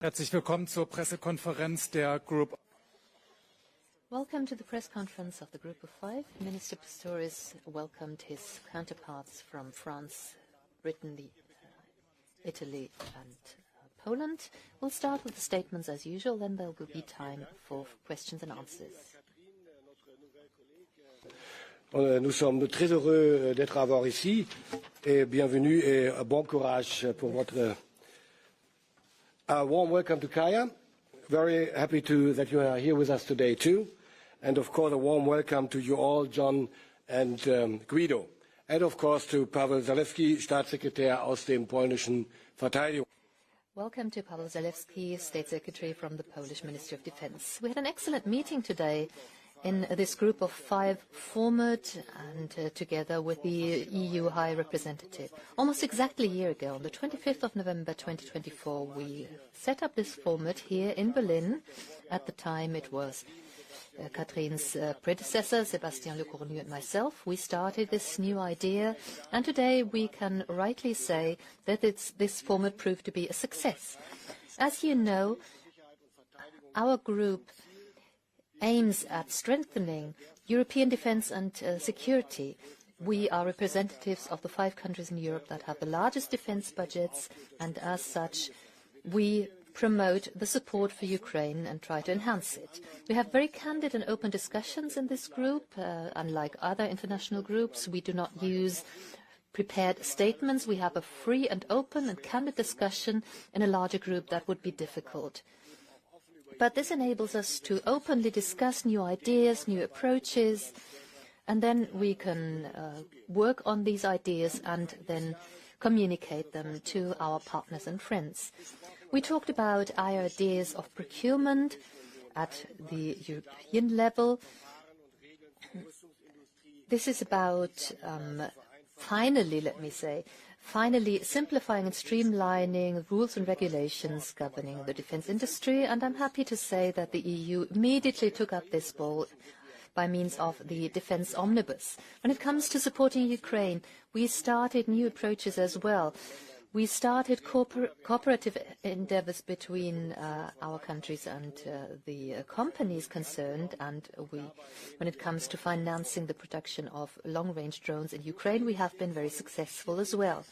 Herzlich willkommen zur Pressekonferenz der Group. Welcome to the press conference of the Group of Five. Minister Pistorius welcomed his counterparts from France, Britain, Italy and Poland. We'll start with the statements as usual, then there will be time for questions and answers. Nous sommes très heureux d'être à vous ici et bienvenue et bon courage pour votre warm welcome to Kaya. Very happy that you are here with us today too. And of course a warm welcome to you all, John and Guido. And of course to Paweł Zalewski, Staatssekretär aus dem polnischen Verteidigung. Welcome to Paweł Zalewski, State Secretary from the Polish Ministry of Defense. We had an excellent meeting today in this Group of Five format and together with the EU High Representative. Almost exactly a year ago, on the 25th of November 2024, we set up this format here in Berlin. At the time it was Kathrin's predecessor, Sébastien Lecornu, and myself. We started this new idea, and today we can rightly say that this format proved to be a success. As you know, our group aims at strengthening European defense and security. We are representatives of the 5 countries in Europe that have the largest defense budgets, and as such, we promote the support for Ukraine and try to enhance it. We have very candid and open discussions in this group. Unlike other international groups, we do not use prepared statements. We have a free and open and candid discussion. In a larger group, that would be difficult. But this enables us to openly discuss new ideas, new approaches, and then we can work on these ideas and then communicate them to our partners and friends. We talked about our ideas of procurement at the European level. This is about, finally simplifying and streamlining rules and regulations governing the defense industry, and I'm happy to say that the EU immediately took up this ball by means of the defense omnibus. When it comes to supporting Ukraine, we started new approaches as well. We started cooperative endeavors between our countries and the companies concerned, and when it comes to financing the production of long-range drones in Ukraine, we have been very successful as well.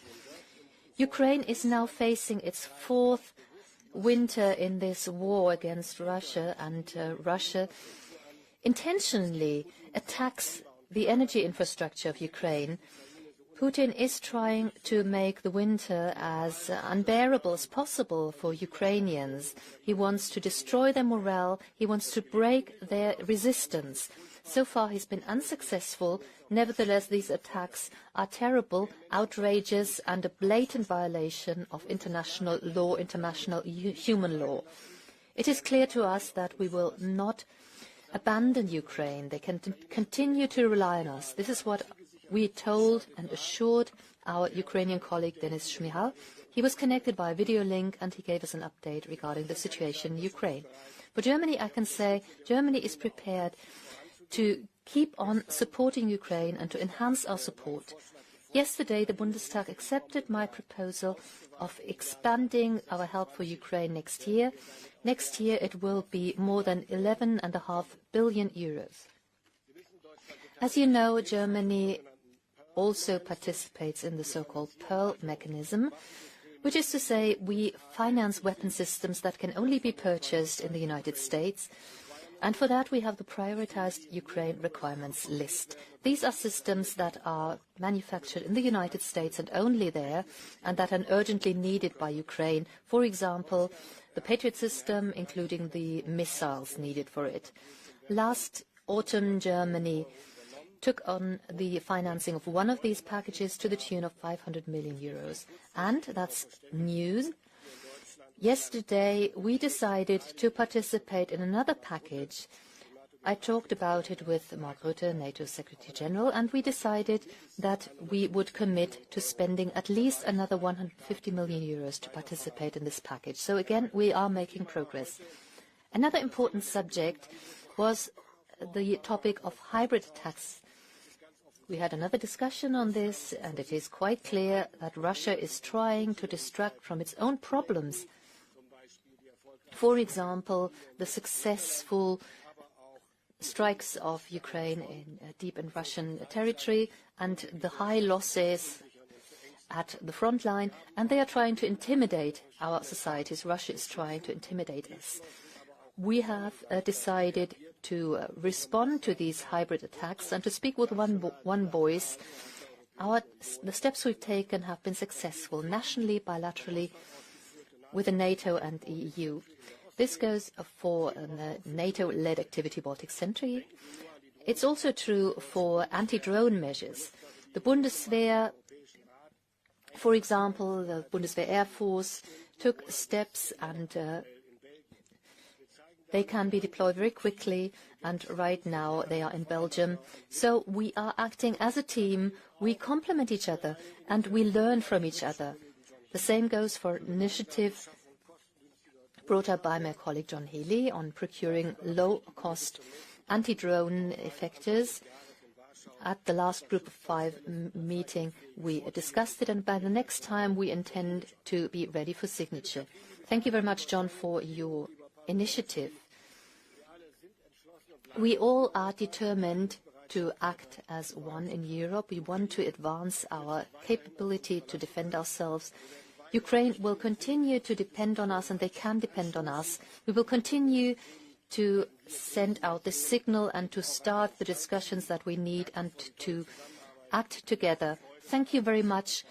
Ukraine is now facing its 4th winter in this war against Russia, and Russia intentionally attacks the energy infrastructure of Ukraine. Putin is trying to make the winter as unbearable as possible for Ukrainians. He wants to destroy their morale. He wants to break their resistance. So far, he's been unsuccessful. Nevertheless, these attacks are terrible, outrageous, and a blatant violation of international law, international human law. It is clear to us that we will not abandon Ukraine. They can continue to rely on us. This is what we told and assured our Ukrainian colleague, Denis Shmyhal. He was connected by a video link, and he gave us an update regarding the situation in Ukraine. For Germany, I can say Germany is prepared to keep on supporting Ukraine and to enhance our support. Yesterday, the Bundestag accepted my proposal of expanding our help for Ukraine next year. Next year, it will be more than 11.5 billion euros. As you know, Germany also participates in the so-called Pearl mechanism, which is to say we finance weapon systems that can only be purchased in the United States. And for that, we have the prioritized Ukraine requirements list. These are systems that are manufactured in the United States and only there, and that are urgently needed by Ukraine. For example, the Patriot system, including the missiles needed for it. Last autumn, Germany took on the financing of one of these packages to the tune of 500 million euros. And that's news. Yesterday, we decided to participate in another package. I talked about it with Mark Rutte, NATO Secretary General, and we decided that we would commit to spending at least another 150 million euros to participate in this package. So again, we are making progress. Another important subject was the topic of hybrid attacks. We had another discussion on this, and it is quite clear that Russia is trying to distract from its own problems For example, the successful strikes of Ukraine in deep in Russian territory and the high losses at the front line, and they are trying to intimidate our societies. Russia is trying to intimidate us. We have decided to respond to these hybrid attacks and to speak with one voice. The steps we've taken have been successful, nationally, bilaterally, with the NATO and EU. This goes for the NATO-led activity Baltic Sentry. It's also true for anti-drone measures. The Bundeswehr, for example, the Bundeswehr Air Force took steps, and they can be deployed very quickly, and right now they are in Belgium. So we are acting as a team, we complement each other, and we learn from each other. The same goes for an initiative brought up by my colleague John Healy on procuring low-cost anti-drone effectors. At the last Group of Five meeting, we discussed it, and by the next time we intend to be ready for signature. Thank you very much, John, for your initiative. We all are determined to act as one in Europe. We want to advance our capability to defend ourselves. Ukraine will continue to depend on us, and they can depend on us. We will continue to send out this signal and to start the discussions that we need and to act together. Thank you very much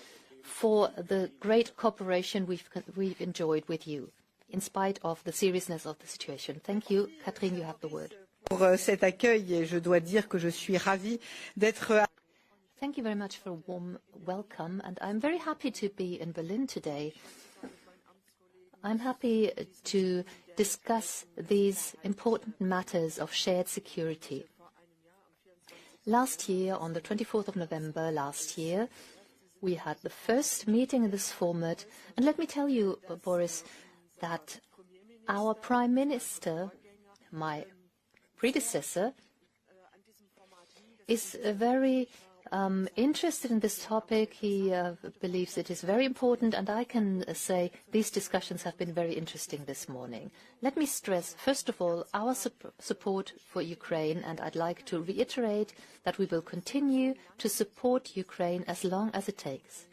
for the great cooperation we've enjoyed with you, in spite of the seriousness of the situation. Thank you. Catherine, you have the word. Pour cet accueil, et je dois dire que je suis ravie d'être. Thank you very much for a warm welcome, and I'm very happy to be in Berlin today. I'm happy to discuss these important matters of shared security. Last year, on the 24th of November last year, we had the first meeting in this format, and let me tell you, Boris, that our Prime Minister, my predecessor, is very interested in this topic. He believes it is very important, and I can say these discussions have been very interesting this morning. Let me stress, first of all, our support for Ukraine, and I'd like to reiterate that we will continue to support Ukraine as long as it takes.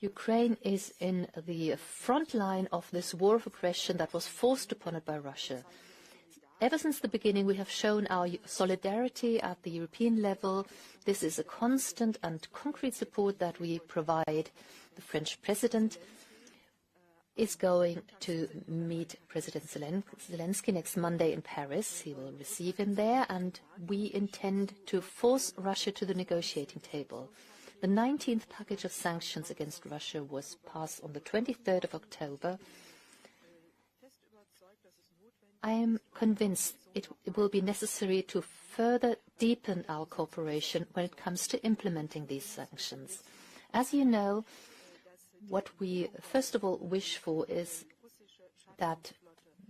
Ukraine is in the front line of this war of aggression that was forced upon it by Russia. Ever since the beginning, we have shown our solidarity at the European level. This is a constant and concrete support that we provide. The French president is going to meet President Zelensky next Monday in Paris. He will receive him there, and we intend to force Russia to the negotiating table. The 19th package of sanctions against Russia was passed on the 23rd of October. I am convinced it will be necessary to further deepen our cooperation when it comes to implementing these sanctions. As you know, what we first of all wish for is that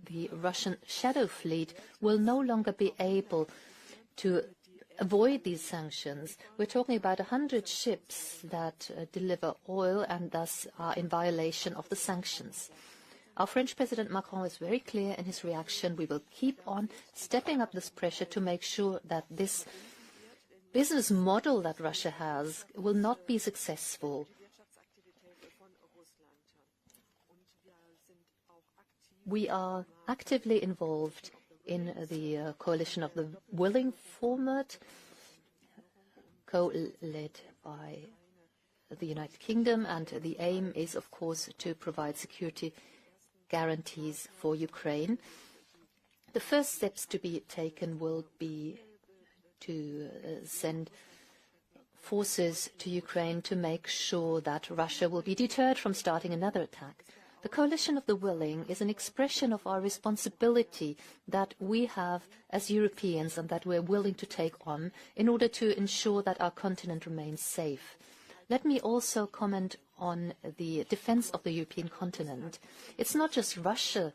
the Russian shadow fleet will no longer be able to avoid these sanctions. We're talking about 100 ships that deliver oil and thus are in violation of the sanctions. Our French President Macron is very clear in his reaction. We will keep on stepping up this pressure to make sure that this business model that Russia has will not be successful. We are actively involved in the coalition of the willing format, co-led by the United Kingdom, and the aim is, of course, to provide security guarantees for Ukraine. The first steps to be taken will be to send forces to Ukraine to make sure that Russia will be deterred from starting another attack. The coalition of the willing is an expression of our responsibility that we have as Europeans and that we're willing to take on in order to ensure that our continent remains safe. Let me also comment on the defense of the European continent. It's not just Russia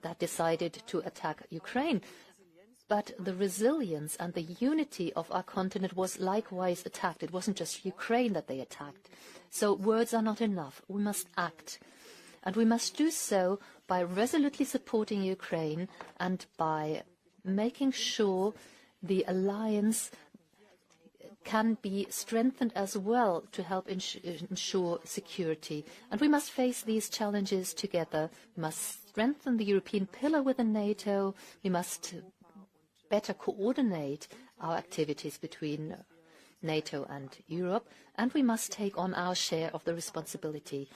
that decided to attack Ukraine, but the resilience and the unity of our continent was likewise attacked. It wasn't just Ukraine that they attacked. So words are not enough. We must act. And we must do so by resolutely supporting Ukraine and by making sure the alliance can be strengthened as well to help ensure security. And we must face these challenges together. We must strengthen the European pillar within NATO. We must better coordinate our activities between NATO and Europe. And we must take on our share of the responsibility.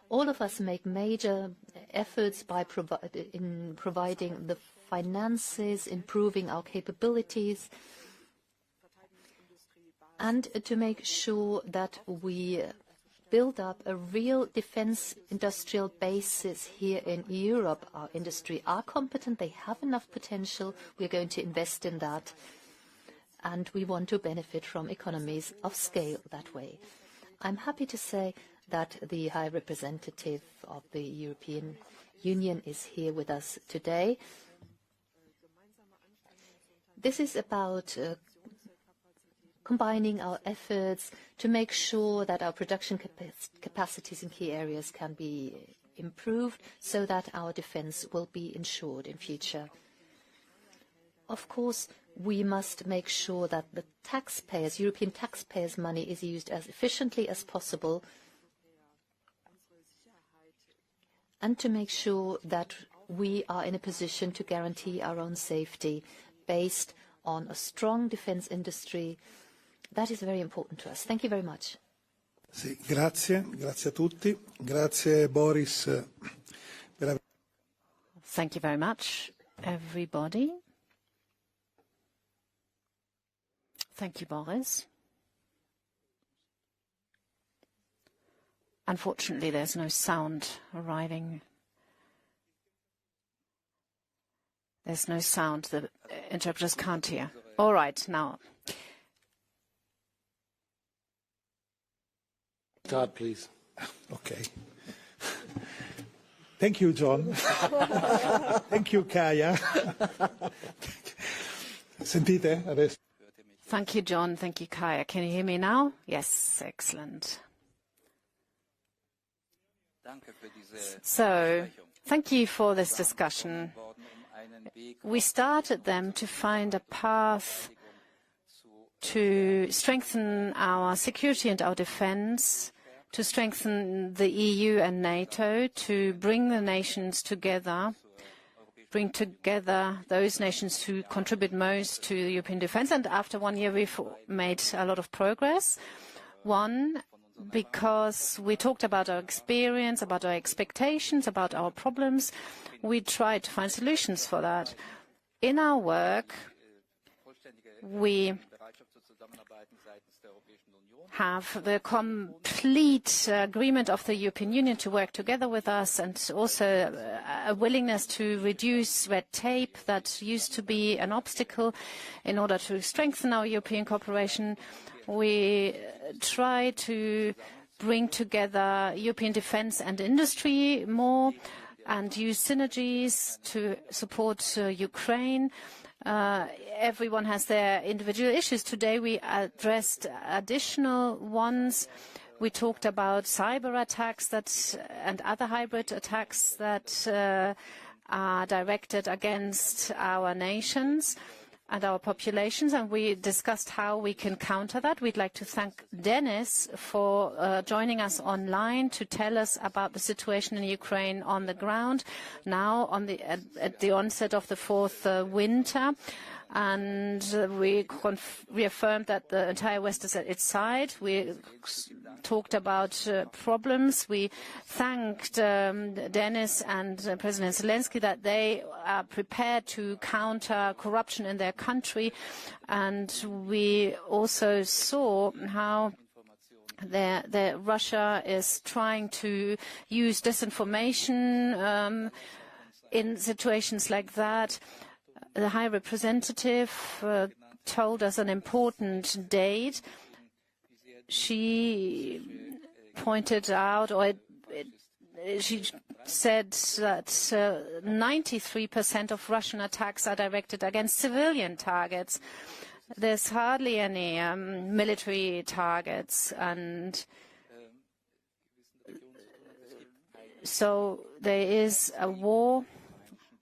All of us make major efforts by providing the finances, improving our capabilities, and to make sure that we build up a real defense industrial basis here in Europe. Our industry are competent, they have enough potential, we're going to invest in that, and we want to benefit from economies of scale that way. I'm happy to say that the High Representative of the European Union is here with us today. This is about combining our efforts to make sure that our production capacities in key areas can be improved so that our defense will be ensured in future. Of course, we must make sure that the taxpayers, European taxpayers' money is used as efficiently as possible, and to make sure that we are in a position to guarantee our own safety based on a strong defense industry. That is very important to us. Thank you very much. Sì, grazie a tutti. Grazie Boris. Thank you very much, everybody. Thank you, Boris. Unfortunately, there's no sound arriving. There's no sound. The interpreters can't hear. All right, now. Start, please. Okay. Thank you, John. Thank you, Kaya. Sentite adesso? Thank you, John. Thank you, Kaya. Can you hear me now? Yes, excellent. So, thank you for this discussion. We started them to find a path to strengthen our security and our defense, to strengthen the EU and NATO, to bring the nations together, bring together those nations who contribute most to European defense. And after 1 year, we've made a lot of progress. One, because we talked about our experience, about our expectations, about our problems. We tried to find solutions for that. In our work, we have the complete agreement of the European Union to work together with us, and also a willingness to reduce red tape that used to be an obstacle in order to strengthen our European cooperation. We try to bring together European defense and industry more and use synergies to support Ukraine. Everyone has their individual issues. Today we addressed additional ones. We talked about cyber attacks and other hybrid attacks that are directed against our nations and our populations, and we discussed how we can counter that. We'd like to thank Dennis for joining us online to tell us about the situation in Ukraine on the ground now at the onset of the fourth winter. And we reaffirmed that the entire West is at its side. We talked about problems. We thanked Dennis and President Zelensky that they are prepared to counter corruption in their country. And we also saw how Russia is trying to use disinformation in situations like that. The High Representative told us an important date. She pointed out, she said that 93% of Russian attacks are directed against civilian targets. There's hardly any military targets, and So there is a war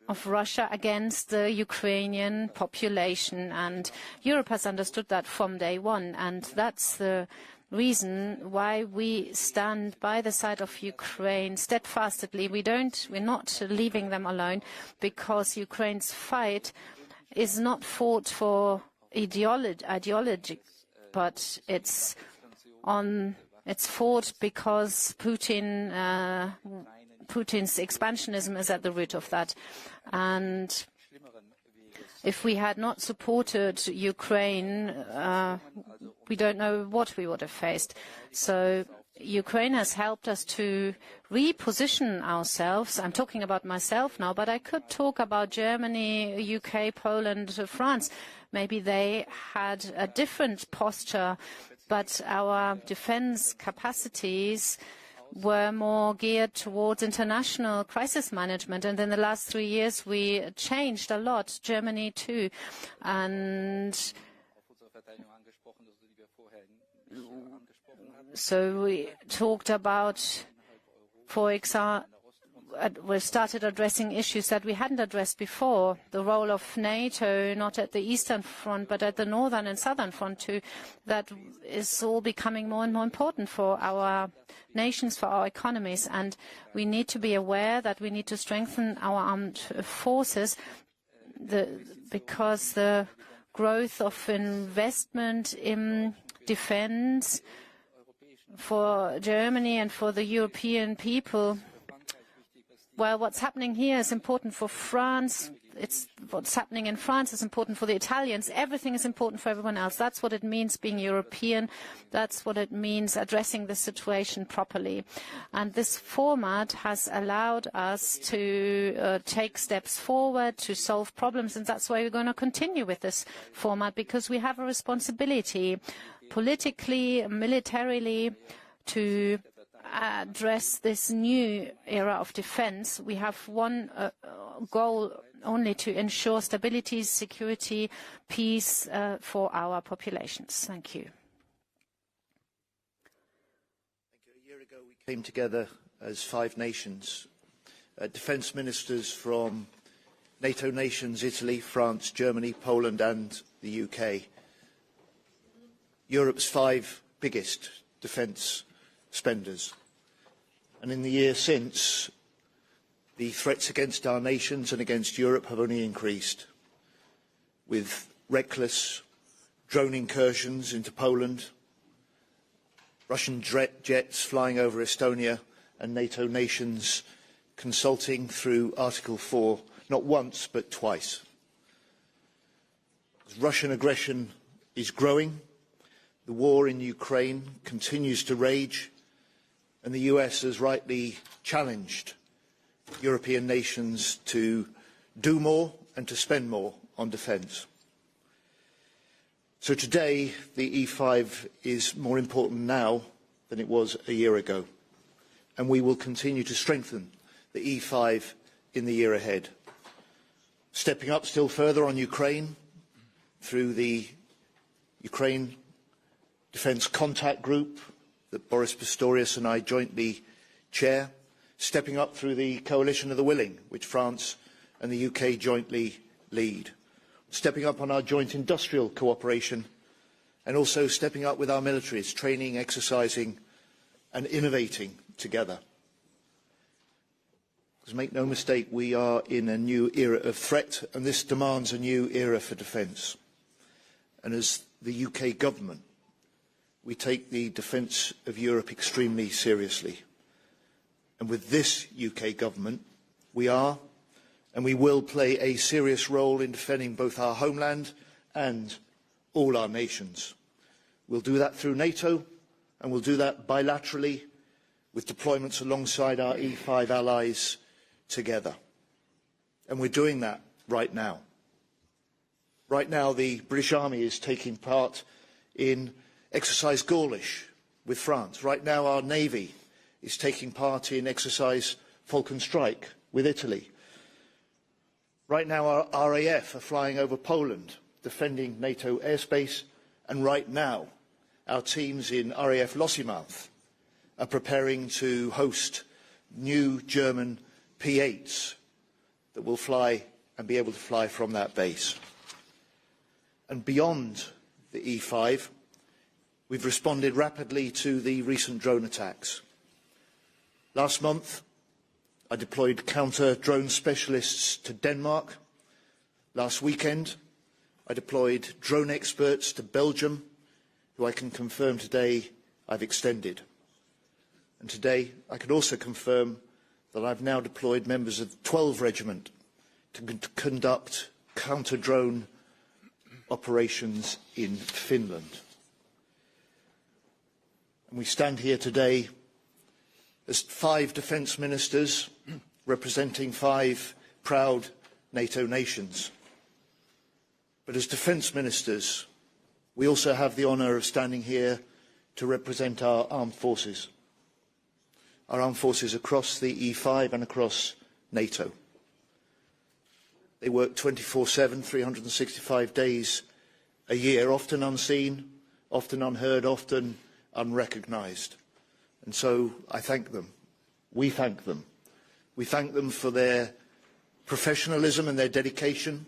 of Russia against the Ukrainian population, and Europe has understood that from day one, and that's the reason why we stand by the side of Ukraine steadfastly. We're not leaving them alone, because Ukraine's fight is not fought for ideology, but it's fought because Putin's expansionism is at the root of that. And if we had not supported Ukraine, we don't know what we would have faced. So Ukraine has helped us to reposition ourselves. I'm talking about myself now, but I could talk about Germany, UK, Poland, France. Maybe they had a different posture, but our defense capacities were more geared towards international crisis management. And in the last 3 years, we changed a lot, Germany too. And so we talked about, for example, we started addressing issues that we hadn't addressed before. The role of NATO, not at the Eastern Front, but at the Northern and Southern Front too. That is all becoming more and more important for our nations, for our economies. And we need to be aware that we need to strengthen our armed forces, because the growth of investment in defense for Germany and for the European people, well, what's happening here is important for France. What's happening in France is important for the Italians. Everything is important for everyone else. That's what it means being European. That's what it means addressing the situation properly. And this format has allowed us to take steps forward, to solve problems. And that's why we're going to continue with this format, because we have a responsibility politically, militarily, to address this new era of defense. We have one goal only: to ensure stability, security, peace for our populations. Thank you. A year ago, we came together as 5 nations, defense ministers from NATO nations: Italy, France, Germany, Poland and the UK. Europe's 5 biggest defense spenders. And in the year since, the threats against our nations and against Europe have only increased, with reckless drone incursions into Poland, Russian jets flying over Estonia, and NATO nations consulting through Article 4, not once but twice. As Russian aggression is growing, the war in Ukraine continues to rage, and the US has rightly challenged European nations to do more and to spend more on defence. So today, the E5 is more important now than it was a year ago, and we will continue to strengthen the E5 in the year ahead. Stepping up still further on Ukraine through the Ukraine Defence Contact Group that Boris Pistorius and I jointly chair, stepping up through the Coalition of the Willing, which France and the UK jointly lead, stepping up on our joint industrial cooperation, and also stepping up with our militaries, training, exercising and innovating together. Because make no mistake, we are in a new era of threat, and this demands a new era for defence. And as the UK government, we take the defence of Europe extremely seriously. And with this UK government, we are and we will play a serious role in defending both our homeland and all our nations. We'll do that through NATO, and we'll do that bilaterally with deployments alongside our E5 allies together. And we're doing that right now. Right now, the British Army is taking part in Exercise Gaulish with France. Right now, our Navy is taking part in Exercise Falcon Strike with Italy. Right now, our RAF are flying over Poland, defending NATO airspace. And right now, our teams in RAF Lossiemouth are preparing to host new German P-8s that will fly and be able to fly from that base. And beyond the E5, we've responded rapidly to the recent drone attacks. Last month, I deployed counter-drone specialists to Denmark. Last weekend, I deployed drone experts to Belgium, who I can confirm today I've extended. And today, I can also confirm that I've now deployed members of the 12 Regiment to conduct counter-drone operations in Finland. And we stand here today as 5 defence ministers representing 5 proud NATO nations. But as defence ministers, we also have the honour of standing here to represent our armed forces across the E5 and across NATO. They work 24/7, 365 days a year, often unseen, often unheard, often unrecognised. And so I thank them. We thank them. We thank them for their professionalism and their dedication,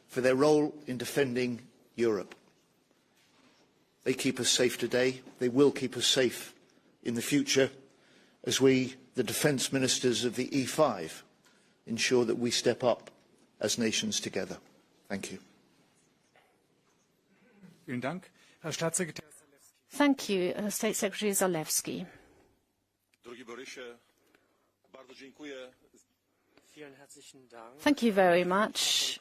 for their role in defending Europe. They keep us safe today. They will keep us safe in the future as we, the defence ministers of the E5, ensure that we step up as nations together. Thank you. Vielen Dank. Herr Staatssekretär. Thank you, State Secretary Zalewski. Thank you very much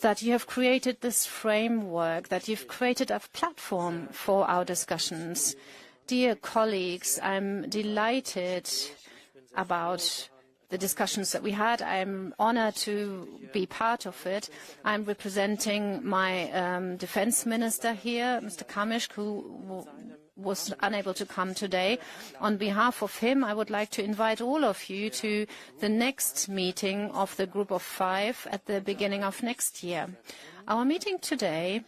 that you have created this framework, that you've created a platform for our discussions. Dear colleagues, I'm delighted about the discussions that we had. I'm honored to be part of it. I'm representing my defense minister here, Mr. Kamisch, who was unable to come today. On behalf of him, I would like to invite all of you to the next meeting of the Group of 5 at the beginning of next year. Our meeting today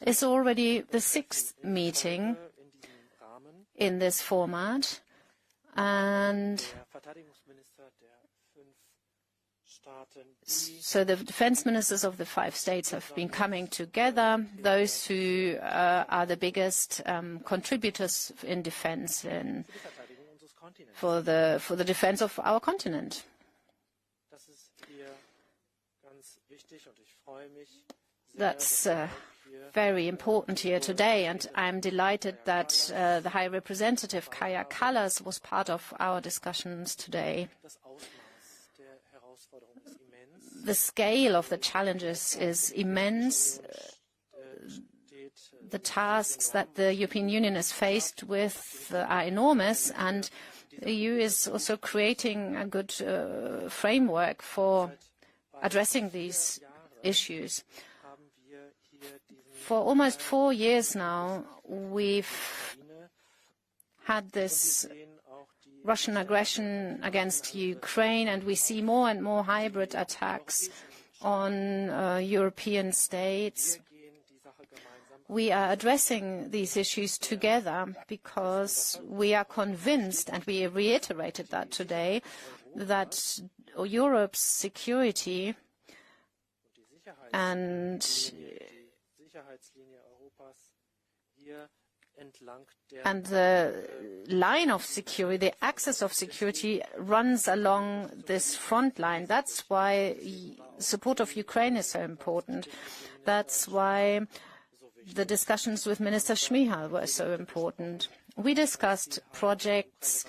is already the 6th meeting in this format, and so the defense ministers of the 5 states have been coming together, those who are the biggest contributors in defense for the defense of our continent. That's very important here today, and I'm delighted that the High Representative Kaja Kallas was part of our discussions today. The scale of the challenges is immense. The tasks that the European Union is faced with are enormous, and the EU is also creating a good framework for addressing these issues. For almost 4 years now, we've had this Russian aggression against Ukraine, and we see more and more hybrid attacks on European states. We are addressing these issues together because we are convinced, and we reiterated that today, that Europe's security and the line of security, the axis of security, runs along this front line. That's why support of Ukraine is so important. That's why the discussions with Minister Šmihal were so important. We discussed projects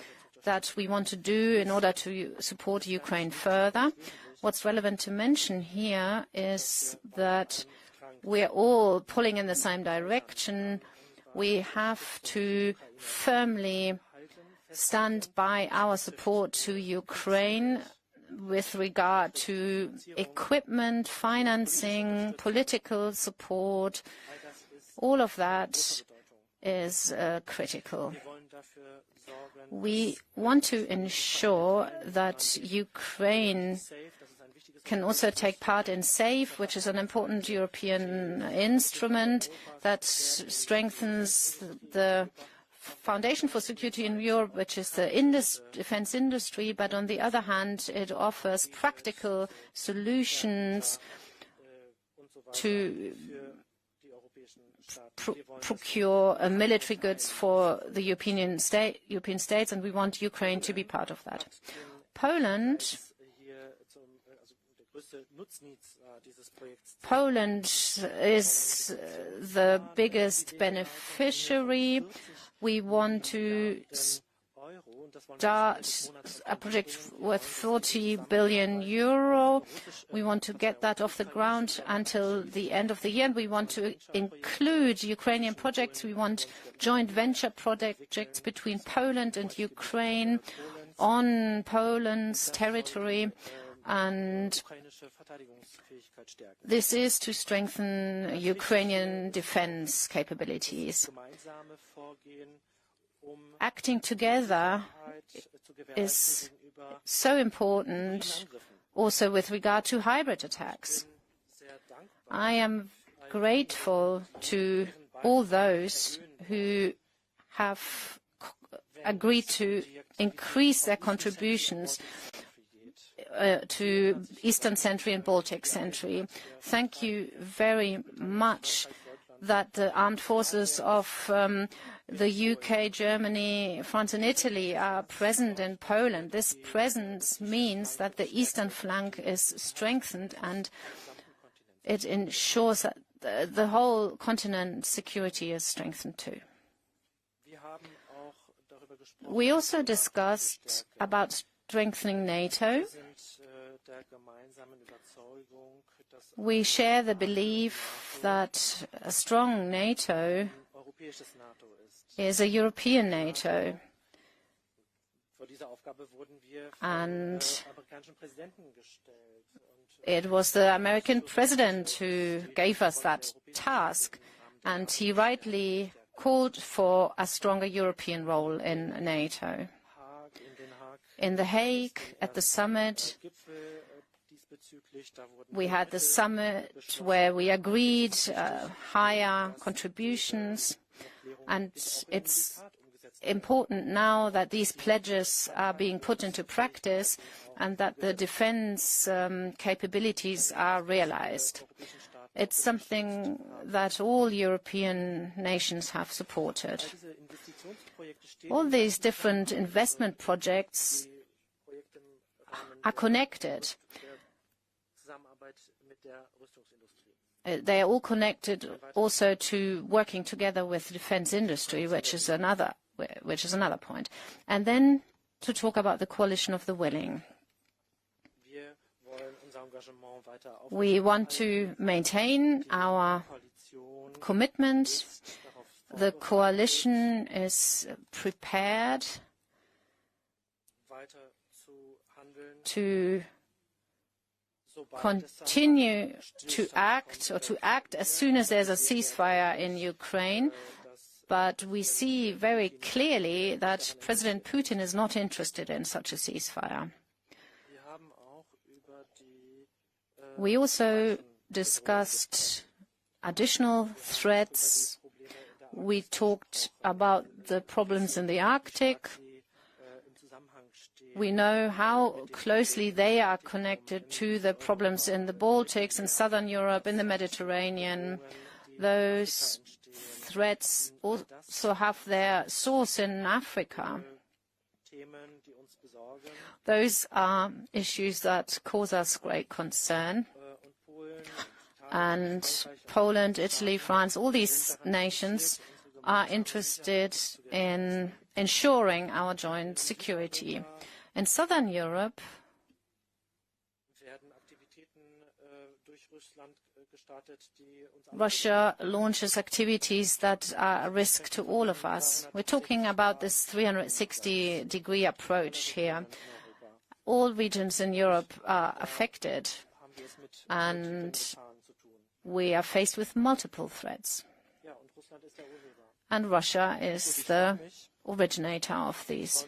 that we want to do in order to support Ukraine further. What's relevant to mention here is that we're all pulling in the same direction. We have to firmly stand by our support to Ukraine with regard to equipment, financing, political support. All of that is critical. We want to ensure that Ukraine can also take part in SAFE, which is an important European instrument that strengthens the foundation for security in Europe, which is the defense industry, but on the other hand, it offers practical solutions to procure military goods for the European states, and we want Ukraine to be part of that. Poland is the biggest beneficiary. We want to start a project worth 40 billion euro. We want to get that off the ground until the end of the year. And we want to include Ukrainian projects. We want joint venture projects between Poland and Ukraine on Poland's territory. And this is to strengthen Ukrainian defense capabilities. Acting together is so important also with regard to hybrid attacks. I am grateful to all those who have agreed to increase their contributions to Eastern Century and Baltic Century. Thank you very much that the armed forces of the UK, Germany, France and Italy are present in Poland. This presence means that the eastern flank is strengthened and it ensures that the whole continent's security is strengthened too. We also discussed about strengthening NATO. We share the belief that a strong NATO is a European NATO. And it was the American president who gave us that task, and he rightly called for a stronger European role in NATO. In The Hague, at the summit, we had the summit where we agreed higher contributions, and it's important now that these pledges are being put into practice and that the defense capabilities are realized. It's something that all European nations have supported. All these different investment projects are connected. They are all connected also to working together with the defense industry, which is another point. And then to talk about the coalition of the willing. We want to maintain our commitment. The coalition is prepared to continue to act as soon as there's a ceasefire in Ukraine. But we see very clearly that President Putin is not interested in such a ceasefire. We also discussed additional threats. We talked about the problems in the Arctic. We know how closely they are connected to the problems in the Baltics, in southern Europe, in the Mediterranean. Those threats also have their source in Africa. Those are issues that cause us great concern. And Poland, Italy, France, all these nations are interested in ensuring our joint security. In southern Europe, Russia launches activities that are a risk to all of us. We're talking about this 360-degree approach here. All regions in Europe are affected, and we are faced with multiple threats. And Russia is the originator of these.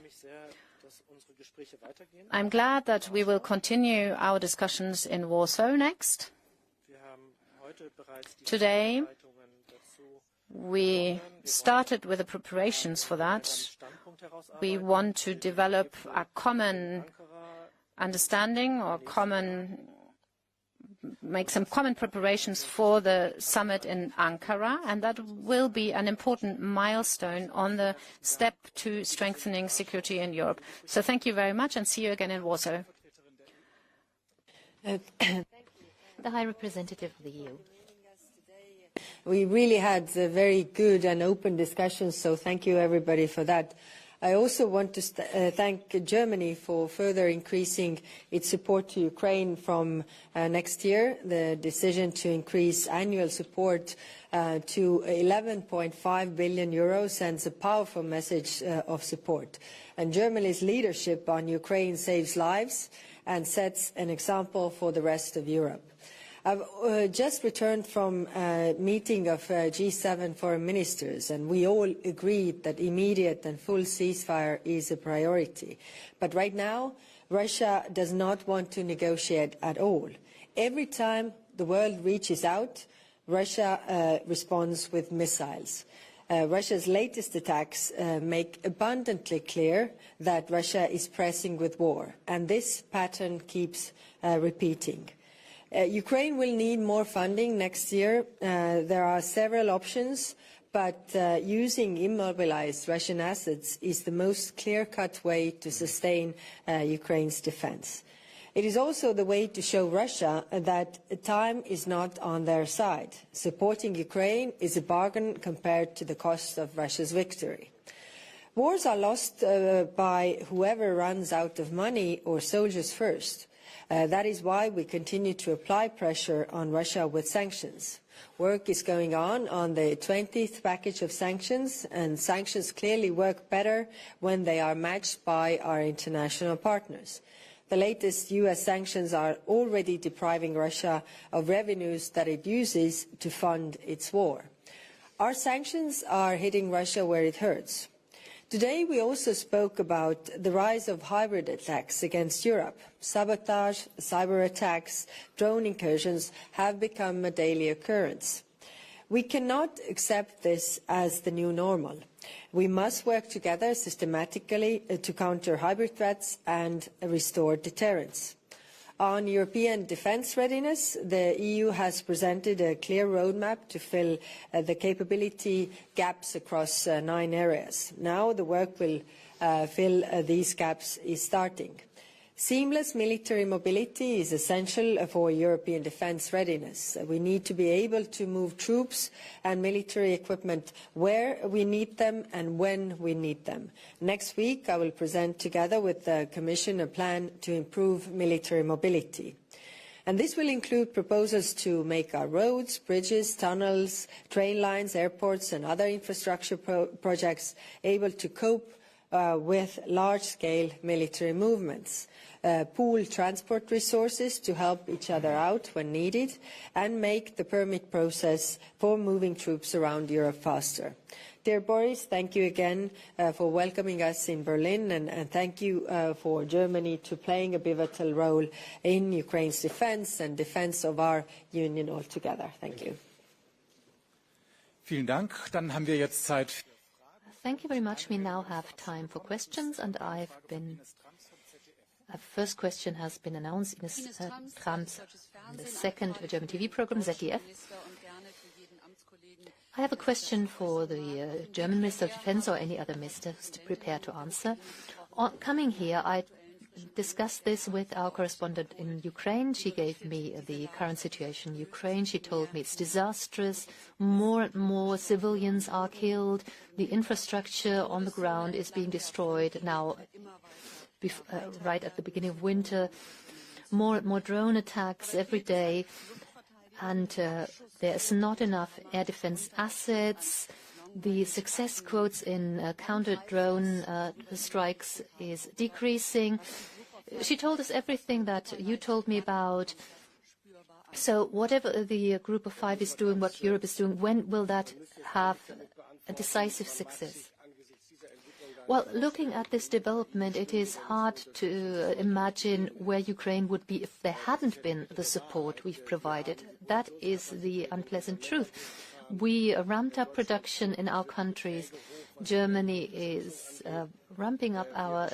I'm glad that we will continue our discussions in Warsaw next. Today, We started with the preparations for that. We want to develop a common understanding or make some common preparations for the summit in Ankara, and that will be an important milestone on the step to strengthening security in Europe. So thank you very much, and see you again in Warsaw. The High Representative of the EU. We really had a very good and open discussions, so thank you everybody for that. I also want to thank Germany for further increasing its support to Ukraine from next year. The decision to increase annual support to 11.5 billion euros sends a powerful message of support. And Germany's leadership on Ukraine saves lives and sets an example for the rest of Europe. I've just returned from a meeting of G7 foreign ministers, and we all agreed that immediate and full ceasefire is a priority. But right now, Russia does not want to negotiate at all. Every time the world reaches out, Russia responds with missiles. Russia's latest attacks make abundantly clear that Russia is pressing with war, and this pattern keeps repeating. Ukraine will need more funding next year. There are several options, but using immobilized Russian assets is the most clear-cut way to sustain Ukraine's defense. It is also the way to show Russia that time is not on their side. Supporting Ukraine is a bargain compared to the cost of Russia's victory. Wars are lost by whoever runs out of money or soldiers first. That is why we continue to apply pressure on Russia with sanctions. Work is going on the 20th package of sanctions, and sanctions clearly work better when they are matched by our international partners. The latest US sanctions are already depriving Russia of revenues that it uses to fund its war. Our sanctions are hitting Russia where it hurts. Today we also spoke about the rise of hybrid attacks against Europe. Sabotage, cyber attacks, drone incursions have become a daily occurrence. We cannot accept this as the new normal. We must work together systematically to counter hybrid threats and restore deterrence. On European defence readiness, the EU has presented a clear roadmap to fill the capability gaps across 9 areas. Now the work will fill these gaps is starting. Seamless military mobility is essential for European defence readiness. We need to be able to move troops and military equipment where we need them and when we need them. Next week, I will present together with the Commission a plan to improve military mobility. And this will include proposals to make our roads, bridges, tunnels, train lines, airports and other infrastructure projects able to cope with large-scale military movements, pool transport resources to help each other out when needed, and make the permit process for moving troops around Europe faster. Dear Boris, thank you again for welcoming us in Berlin, and thank you for Germany to playing a pivotal role in Ukraine's defense and defense of our union altogether. Thank you. Vielen Dank. Dann haben wir jetzt Zeit. Thank you very much. We now have time for questions, and a first question has been announced. Ines Trams, the second German TV program, ZDF. I have a question for the German Minister of Defense or any other minister who's prepared to answer. Coming here, I discussed this with our correspondent in Ukraine. She gave me the current situation in Ukraine. She told me it's disastrous. More and more civilians are killed. The infrastructure on the ground is being destroyed now, right at the beginning of winter. More and more drone attacks every day. And there's not enough air defense assets. The success quotes in counter-drone strikes is decreasing. She told us everything that you told me about. So whatever the Group of Five is doing, what Europe is doing, when will that have a decisive success? Well, looking at this development, it is hard to imagine where Ukraine would be if there hadn't been the support we've provided. That is the unpleasant truth. We ramped up production in our countries. Germany is ramping up our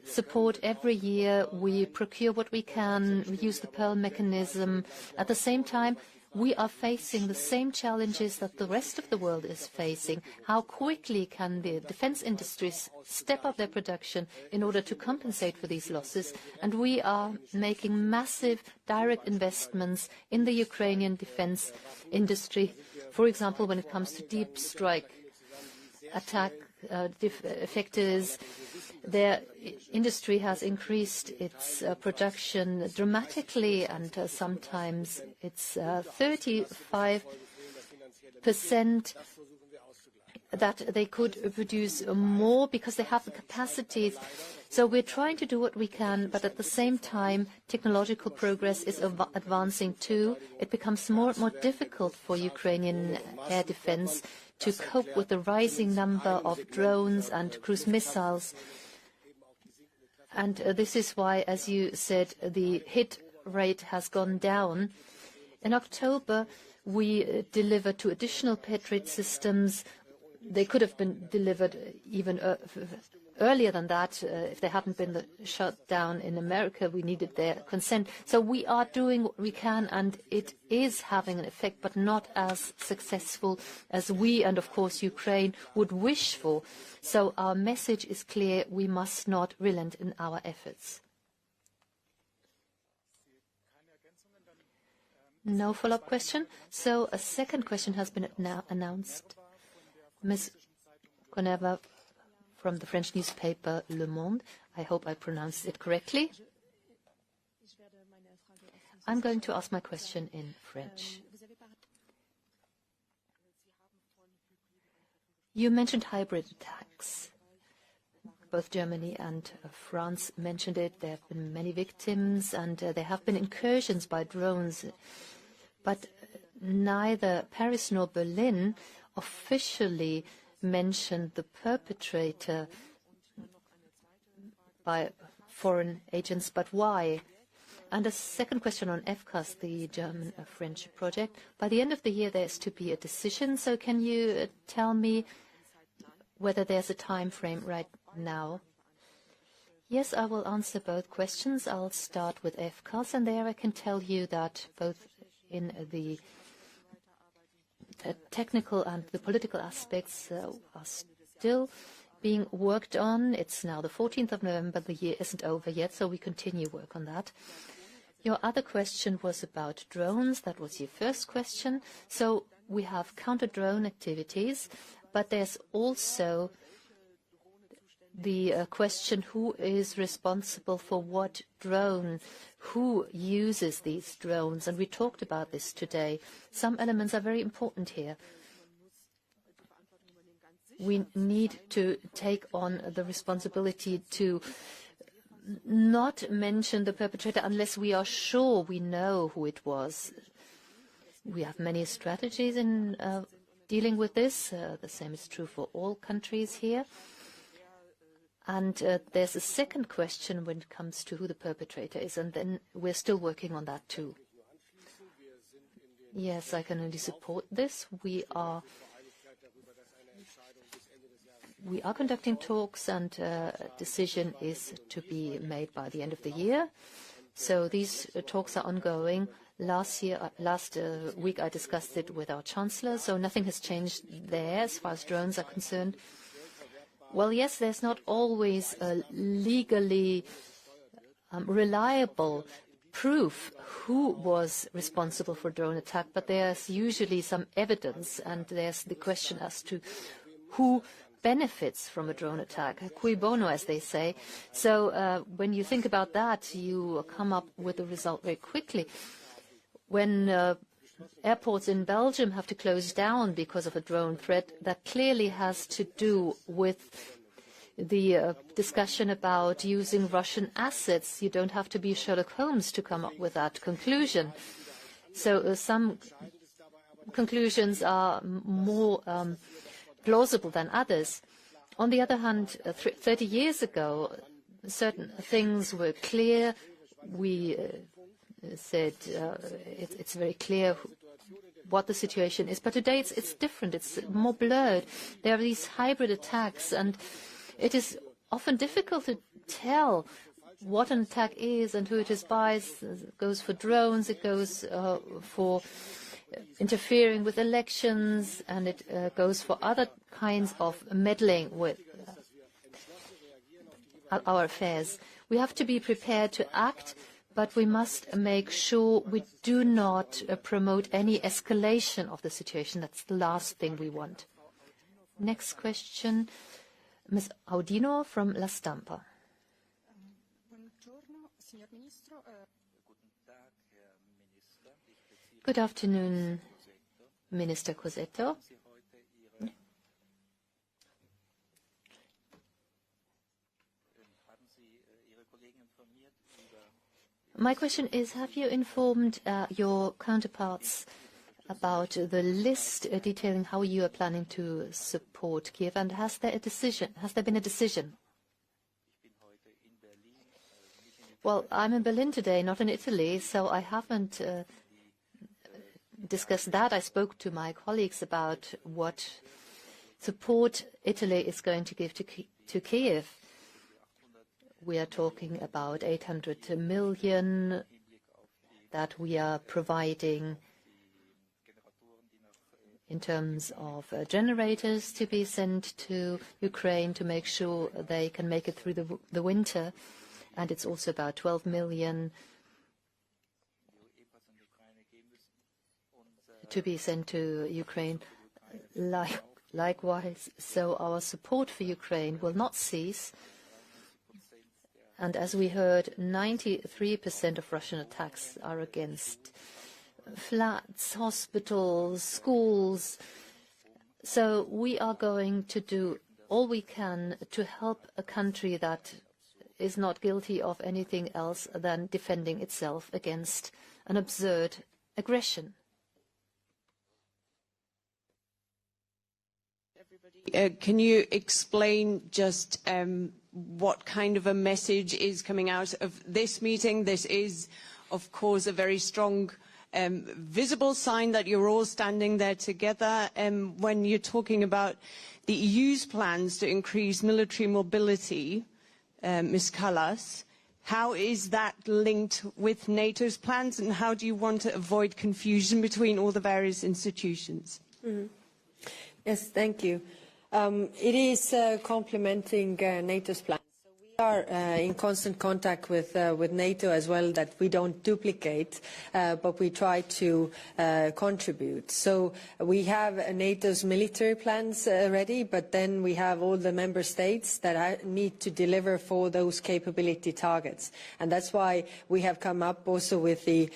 support every year. We procure what we can. We use the Pearl mechanism. At the same time, we are facing the same challenges that the rest of the world is facing. How quickly can the defense industries step up their production in order to compensate for these losses? And we are making massive direct investments in the Ukrainian defense industry. For example, when it comes to deep strike attack effectors, their industry has increased its production dramatically, and sometimes it's 35% that they could produce more because they have the capacities. So we're trying to do what we can, but at the same time, technological progress is advancing too. It becomes more and more difficult for Ukrainian air defense to cope with the rising number of drones and cruise missiles. And this is why, as you said, the hit rate has gone down. In October, we delivered 2 additional Patriot systems. They could have been delivered even earlier than that. If there hadn't been the shutdown in America, we needed their consent. So we are doing what we can, and it is having an effect, but not as successful as we and, of course, Ukraine would wish for. So our message is clear. We must not relent in our efforts. No follow-up question. So a second question has been now announced. Ms. Coneva from the French newspaper Le Monde. I hope I pronounced it correctly. I'm going to ask my question in French. You mentioned hybrid attacks. Both Germany and France mentioned it. There have been many victims, and there have been incursions by drones. But neither Paris nor Berlin officially mentioned the perpetrator by foreign agents, but why? And a second question on FCAS, the German-French project. By the end of the year, there's to be a decision. So can you tell me whether there's a time frame right now? Yes, I will answer both questions. I'll start with FCAS, and there I can tell you that both in the technical and the political aspects are still being worked on. It's now the 14th of November. The year isn't over yet, so we continue work on that. Your other question was about drones. That was your first question. So we have counter-drone activities, but there's also the question, who is responsible for what drone, who uses these drones, and we talked about this today. Some elements are very important here. We need to take on the responsibility to not mention the perpetrator unless we are sure we know who it was. We have many strategies in dealing with this. The same is true for all countries here. And there's a second question when it comes to who the perpetrator is, and then we're still working on that too. Yes, I can only support this. We are conducting talks, and a decision is to be made by the end of the year. So these talks are ongoing. Last week I discussed it with our Chancellor, so nothing has changed there as far as drones are concerned. Well, yes, there's not always a legally reliable proof who was responsible for a drone attack, but there's usually some evidence, and there's the question as to who benefits from a drone attack, cui bono, as they say. So when you think about that, you come up with a result very quickly. When airports in Belgium have to close down because of a drone threat, that clearly has to do with the discussion about using Russian assets. You don't have to be Sherlock Holmes to come up with that conclusion. So some conclusions are more plausible than others. On the other hand, 30 years ago, certain things were clear. We said it's very clear what the situation is. But today it's different. It's more blurred. There are these hybrid attacks, and it is often difficult to tell what an attack is and who it is by. It goes for drones, it goes for interfering with elections, and it goes for other kinds of meddling with our affairs. We have to be prepared to act, but we must make sure we do not promote any escalation of the situation. That's the last thing we want. Next question, Ms. Audino from La Stampa. Good afternoon, Minister Cosetto. My question is, have you informed your counterparts about the list detailing how you are planning to support Kiev, and has there been a decision? Well, I'm in Berlin today, not in Italy, so I haven't discussed that. I spoke to my colleagues about what support Italy is going to give to Kiev. We are talking about 800 million that we are providing in terms of generators to be sent to Ukraine to make sure they can make it through the winter. And it's also about 12 million to be sent to Ukraine. Likewise, so our support for Ukraine will not cease. And as we heard, 93% of Russian attacks are against flats, hospitals, schools. So we are going to do all we can to help a country that is not guilty of anything else than defending itself against an absurd aggression. Can you explain just what kind of a message is coming out of this meeting? This is, of course, a very strong visible sign that you're all standing there together. When you're talking about the EU's plans to increase military mobility, Ms. Kallas, how is that linked with NATO's plans, and how do you want to avoid confusion between all the various institutions? Mm-hmm. Yes, thank you. It is complementing NATO's plans. So we are in constant contact with NATO as well, that we don't duplicate, but we try to contribute. So we have NATO's military plans ready, but then we have all the member states that need to deliver for those capability targets. And that's why we have come up also with the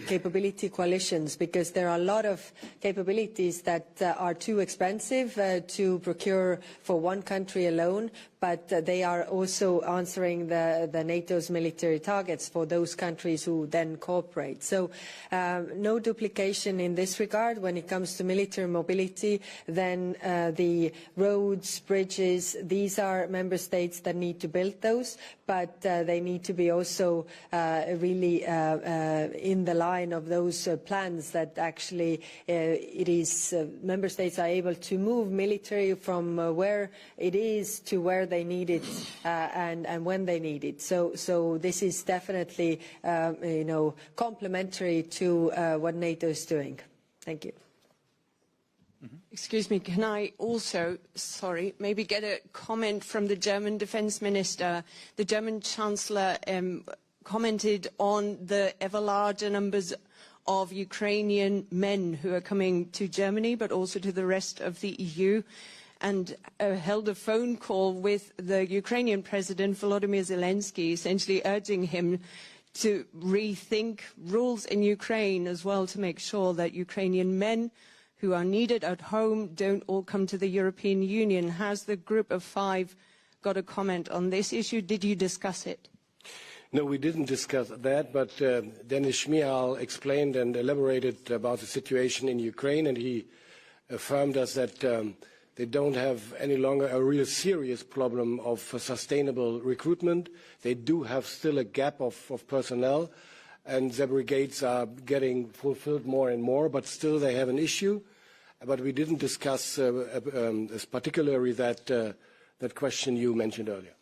capability coalitions, because there are a lot of capabilities that are too expensive to procure for one country alone, but they are also answering the NATO's military targets for those countries who then cooperate. So no duplication in this regard. When it comes to military mobility, then the roads, bridges, these are member states that need to build those, but they need to be also really in the line of those plans that actually it is member states are able to move military from where it is to where they need it and when they need it. So this is definitely complementary to what NATO is doing. Thank you. Excuse me, can I also, maybe get a comment from the German Defense Minister? The German Chancellor commented on the ever larger numbers of Ukrainian men who are coming to Germany, but also to the rest of the EU, and held a phone call with the Ukrainian President, Volodymyr Zelensky, essentially urging him to rethink rules in Ukraine as well, to make sure that Ukrainian men who are needed at home don't all come to the European Union. Has the Group of Five got a comment on this issue? Did you discuss it? No, we didn't discuss that, but Denis Shmyhal explained and elaborated about the situation in Ukraine, and he affirmed us that they don't have any longer a real serious problem of sustainable recruitment. They do have still a gap of personnel, and their brigades are getting fulfilled more and more, but still they have an issue. But we didn't discuss particularly that question you mentioned earlier.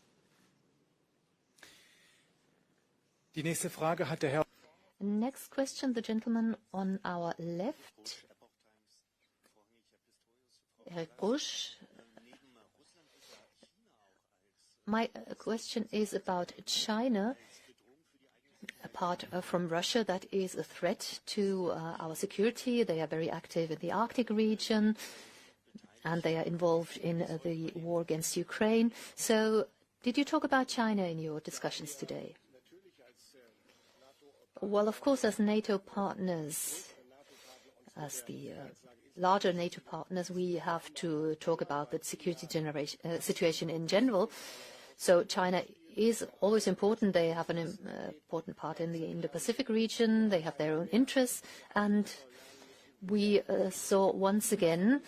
Die nächste Frage hat der Herr. Next question, the gentleman on our left. Eric Busch. My question is about China, apart from Russia, that is a threat to our security. They are very active in the Arctic region, and they are involved in the war against Ukraine. So, did you talk about China in your discussions today? Well, of course, as NATO partners, as the larger NATO partners, we have to talk about the security situation in general. So China is always important. They have an important part in the Indo-Pacific region. They have their own interests. And we saw once again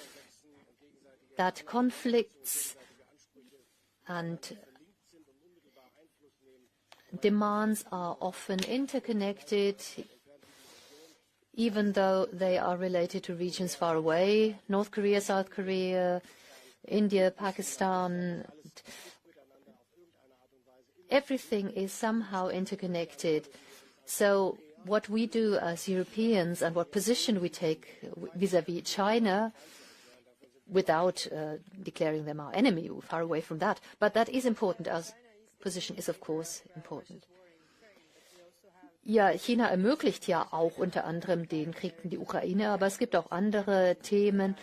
that conflicts and demands are often interconnected, even though they are related to regions far away, North Korea, South Korea, India, Pakistan. Everything is somehow interconnected. So what we do as Europeans and what position we take vis-à-vis China, without declaring them our enemy, we're far away from that, but that is important. Our position is, of course, important. Ja, China ermöglicht ja auch unter anderem den Krieg in die Ukraine, aber es gibt auch andere Themen.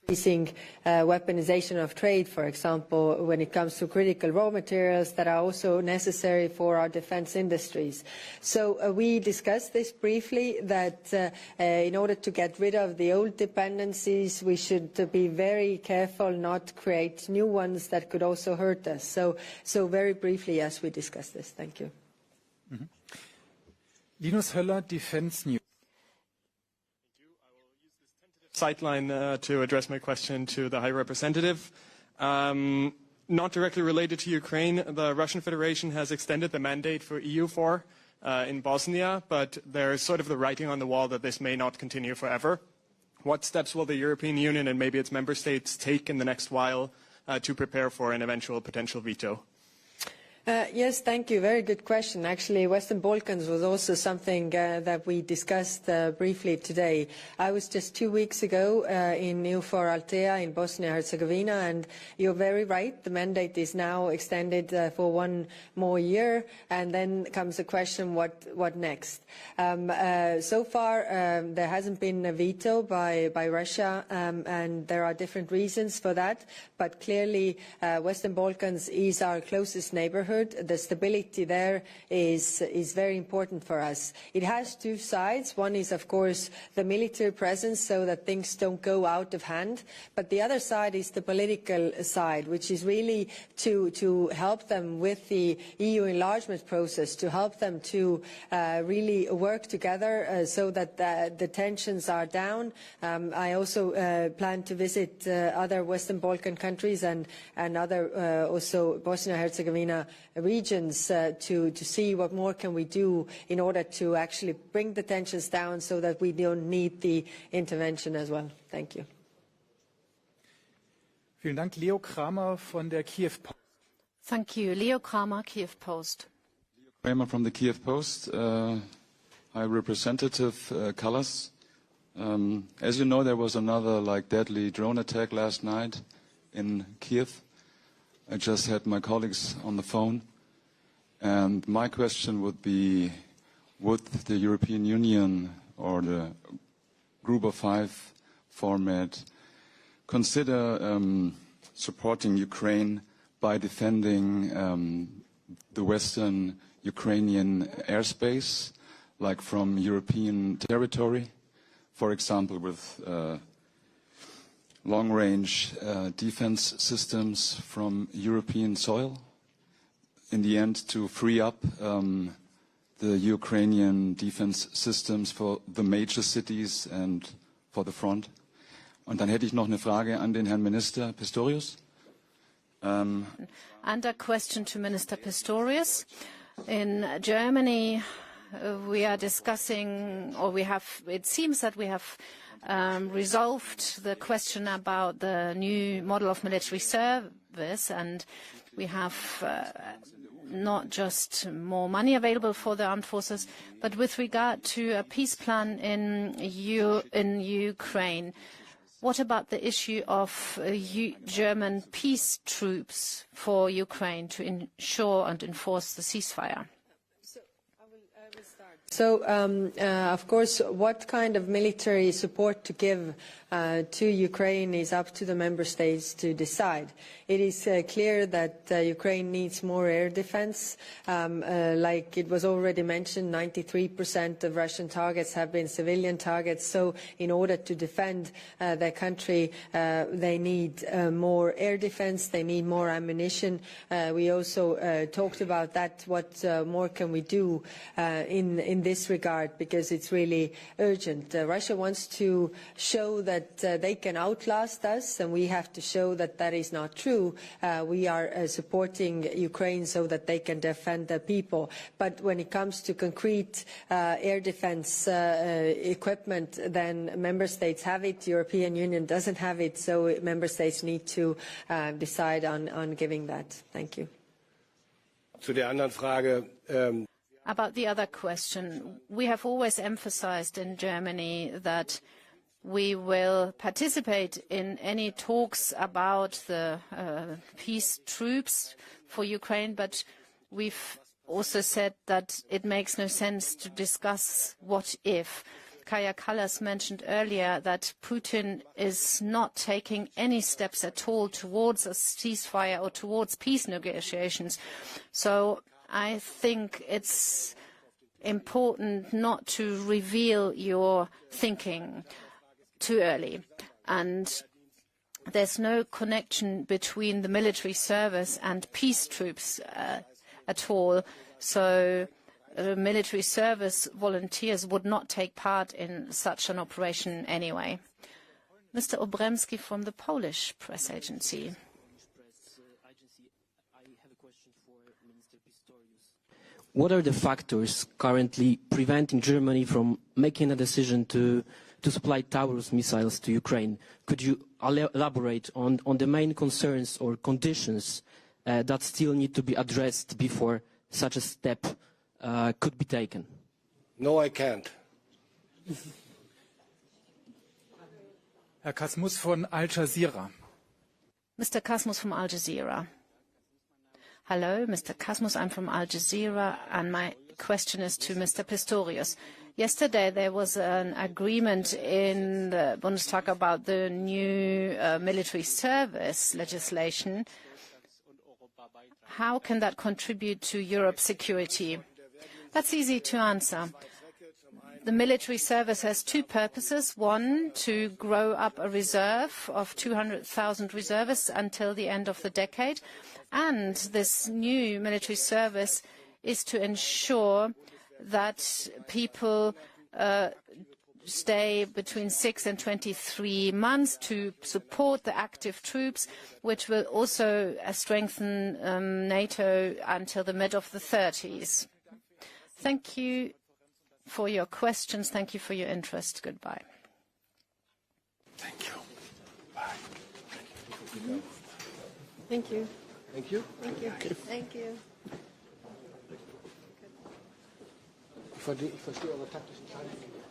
Increasing weaponization of trade, for example, when it comes to critical raw materials that are also necessary for our defense industries. So we discussed this briefly, that in order to get rid of the old dependencies, we should be very careful not to create new ones that could also hurt us. So very briefly, yes, we discussed this. Thank you. Mhm. Linus Höller, Defense News. Sightline to address my question to the High Representative. Not directly related to Ukraine, the Russian Federation has extended the mandate for EUFOR in Bosnia, but there's sort of the writing on the wall that this may not continue forever. What steps will the European Union and maybe its member states take in the next while to prepare for an eventual potential veto? Yes, thank you. Very good question. Actually, Western Balkans was also something that we discussed briefly today. I was just 2 weeks ago in EUFOR Altea in Bosnia-Herzegovina, and you're very right. The mandate is now extended for 1 more year, and then comes the question, what next? So far, there hasn't been a veto by Russia, and there are different reasons for that. But clearly, Western Balkans is our closest neighborhood. The stability there is very important for us. It has two sides. One is, of course, the military presence, so that things don't go out of hand. But the other side is the political side, which is really to help them with the EU enlargement process, to help them to really work together so that the tensions are down. I also plan to visit other Western Balkan countries and other also Bosnia-Herzegovina regions to see what more can we do in order to actually bring the tensions down so that we don't need the intervention as well. Thank you. Vielen Dank. Leo Kramer von der Kiew Post. Thank you. Leo Kramer, Kiev Post. Leo Kramer from the Kiev Post. High Representative Kallas. As you know, there was another deadly drone attack last night in Kiev. I just had my colleagues on the phone, and my question would be, would the European Union or the Group of Five format consider supporting Ukraine by defending the Western Ukrainian airspace, like from European territory, for example, with long-range defense systems from European soil, in the end to free up the Ukrainian defense systems for the major cities and for the front? Und dann hätte ich noch eine Frage an den Herrn Minister Pistorius. And a question to Minister Pistorius. In Germany, we are discussing, or it seems that we have resolved the question about the new model of military service, and we have not just more money available for the armed forces, but with regard to a peace plan in Ukraine. What about the issue of German peace troops for Ukraine to ensure and enforce the ceasefire? So, of course, what kind of military support to give to Ukraine is up to the member states to decide. It is clear that Ukraine needs more air defense. Like it was already mentioned, 93% of Russian targets have been civilian targets. So in order to defend their country, they need more air defense, they need more ammunition. We also talked about that, what more can we do in this regard, because it's really urgent. Russia wants to show that they can outlast us, and we have to show that that is not true. We are supporting Ukraine so that they can defend their people. But when it comes to concrete air defense equipment, then member states have it, European Union doesn't have it, so member states need to decide on giving that. Thank you. Zu der anderen Frage, About the other question, we have always emphasized in Germany that we will participate in any talks about the peace troops for Ukraine, but we've also said that it makes no sense to discuss what if. Kaja Kallas mentioned earlier that Putin is not taking any steps at all towards a ceasefire or towards peace negotiations. So I think it's important not to reveal your thinking too early. And there's no connection between the military service and peace troops at all. So military service volunteers would not take part in such an operation anyway. Mr. Obremski from the Polish press agency. What are the factors currently preventing Germany from making a decision to supply Taurus missiles to Ukraine? Could you elaborate on the main concerns or conditions that still need to be addressed before such a step could be taken? No, I can't. Herr Kasmus von Al Jazeera. Mr. Kasmus from Al Jazeera. Hello, Mr. Kasmus, I'm from Al Jazeera, and my question is to Mr. Pistorius. Yesterday there was an agreement in the Bundestag about the new military service legislation. How can that contribute to Europe's security? That's easy to answer. The military service has two purposes. One, to grow up a reserve of 200,000 reservists until the end of the decade. And this new military service is to ensure that people stay between 6 and 23 months to support the active troops, which will also strengthen NATO until the mid of the 30s. Thank you for your questions. Thank you for your interest. Goodbye. Thank you. Bye. Thank you. Thank you. Thank you. Thank you. Ich verstehe eure taktischen Entscheidungen.